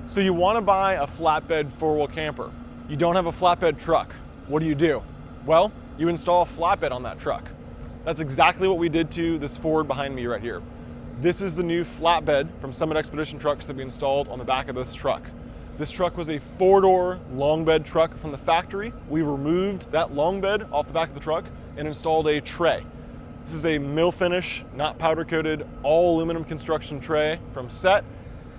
So you want to buy a flatbed four-wheel camper. You don't have a flatbed truck. What do? Well, you install a flatbed on that truck. That's exactly what we did to this Ford behind me right here. This is the new flatbed from Summit Expedition trucks that we installed on the back of this truck. This truck was a four-door long bed truck from the factory. We removed that long bed off the back of the truck and installed a tray. This is a mill finish, not powder coated, all aluminum construction tray from Set.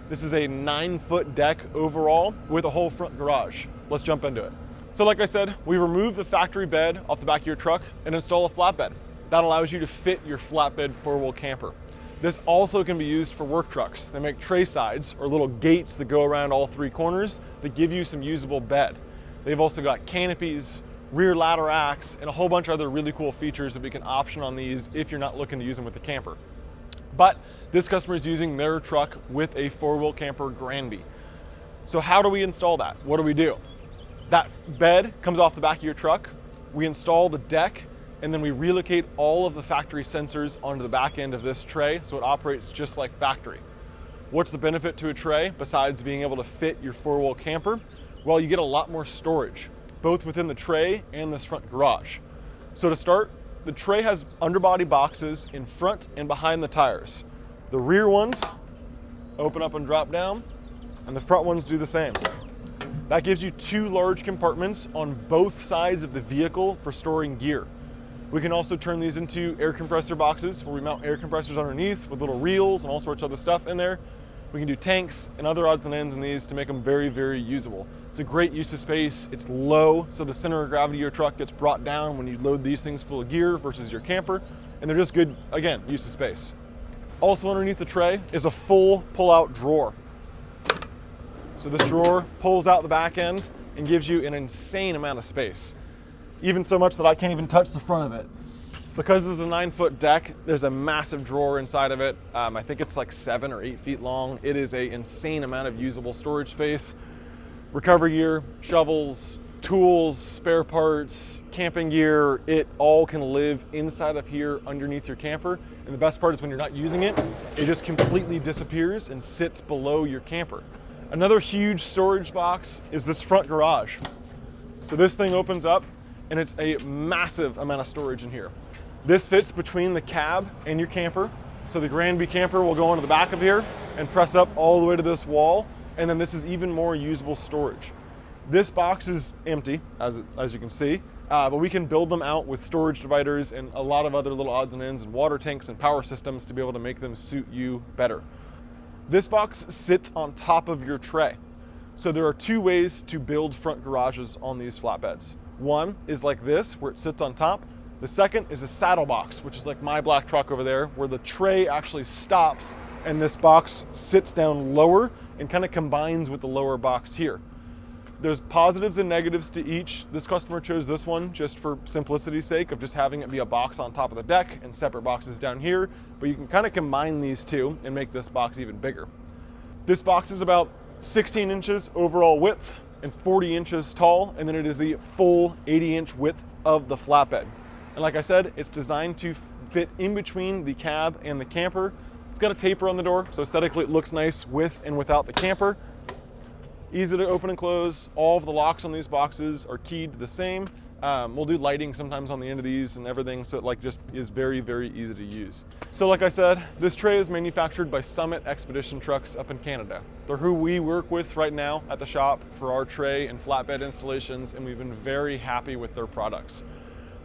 This is a 9-foot deck overall with a whole front garage. Let's jump into it. So like I said, we removed the factory bed off the back of your truck and install a flatbed. That allows you to fit your flatbed four-wheel camper. This also can be used for work trucks. They make tray sides or little gates that go around all three corners that give you some usable bed. They've also got canopies, rear ladder racks, and a whole bunch of other really cool features that we can option on these if you're not looking to use them with the camper. But this customer is using their truck with a four-wheel camper Granby. So how do we install that? What do? That bed comes off the back of your truck. We install the deck, and then we relocate all of the factory sensors onto the back end of this tray so it operates just like factory. What's the benefit to a tray besides being able to fit your four-wheel camper? Well, you get a lot more storage, both within the tray and this front garage. So to start, the tray has underbody boxes in front and behind the tires. The rear ones open up and drop down, and the front ones do the same. That gives you two large compartments on both sides of the vehicle for storing gear. We can also turn these into air compressor boxes where we mount air compressors underneath with little reels and all sorts of other stuff in there. We can do tanks and other odds and ends in these to make them very, very usable. It's a great use of space. It's low, so the center of gravity of your truck gets brought down when you load these things full of gear versus your camper, and they're just good, again, use of space. Also underneath the tray is a full pull-out drawer. So this drawer pulls out the back end and gives you an insane amount of space. Even so much that I can't even touch the front of it. Because it's a 9-foot deck, there's a massive drawer inside of it. I think it's like 7 or 8 feet long. It is an insane amount of usable storage space. Recovery gear, shovels, tools, spare parts, camping gear, it all can live inside of here underneath your camper. And the best part is when you're not using it, it just completely disappears and sits below your camper. Another huge storage box is this front garage. So this thing opens up and it's a massive amount of storage in here. This fits between the cab and your camper. So the Granby camper will go into the back of here and press up all the way to this wall. And then this is even more usable storage. This box is empty, as you can see, but we can build them out with storage dividers and a lot of other little odds and ends and water tanks and power systems to be able to make them suit you better. This box sits on top of your tray. So there are two ways to build front garages on these flatbeds. One is like this, where it sits on top. The second is a saddle box, which is like my black truck over there, where the tray actually stops and this box sits down lower and kind of combines with the lower box here. There's positives and negatives to each. This customer chose this one just for simplicity's sake of just having it be a box on top of the deck and separate boxes down here, but you can kind of combine these two and make this box even bigger. This box is about 16 inches overall width and 40 inches tall, and then it is the full 80-inch width of the flatbed. And like I said, it's designed to fit in between the cab and the camper. It's got a taper on the door, so aesthetically it looks nice with and without the camper. Easy to open and close. All of the locks on these boxes are keyed to the same. We'll do lighting sometimes on the end of these and everything, so it just is very, very easy to use. So like I said, this tray is manufactured by Summit Expedition trucks up in Canada. They're who we work with right now at the shop for our tray and flatbed installations, and we've been very happy with their products.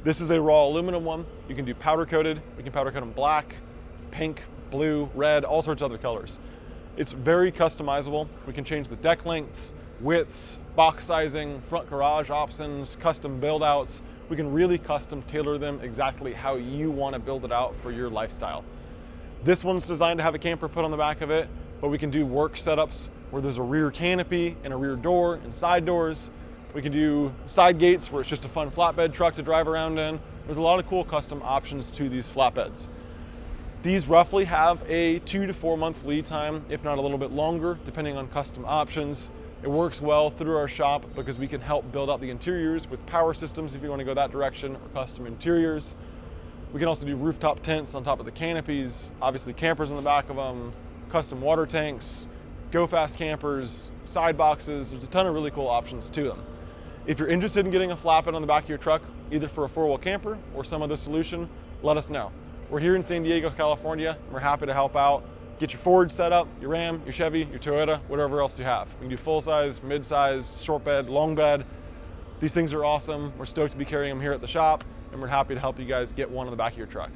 This is a raw aluminum one. You can do powder coated. We can powder coat them black, pink, blue, red, all sorts of other colors. It's very customizable. We can change the deck lengths, widths, box sizing, front garage options, custom build outs. We can really custom tailor them exactly how you want to build it out for your lifestyle. This one's designed to have a camper put on the back of it, but we can do work setups where there's a rear canopy and a rear door and side doors. We can do side gates where it's just a fun flatbed truck to drive around in. There's a lot of cool custom options to these flatbeds. These roughly have a 2 to 4 month lead time, if not a little bit longer, depending on custom options. It works well through our shop because we can help build out the interiors with power systems if you want to go that direction, or custom interiors. We can also do rooftop tents on top of the canopies, obviously campers on the back of them, custom water tanks, go fast campers, side boxes. There's a ton of really cool options to them. If you're interested in getting a flatbed on the back of your truck, either for a 4-wheel camper or some other solution, let us know. We're here in San Diego, California. We're happy to help out. Get your Ford set up, your Ram, your Chevy, your Toyota, whatever else you have. We can do full size, mid size, short bed, long bed. These things are awesome. We're stoked to be carrying them here at the shop, and we're happy to help you guys get one on the back of your truck.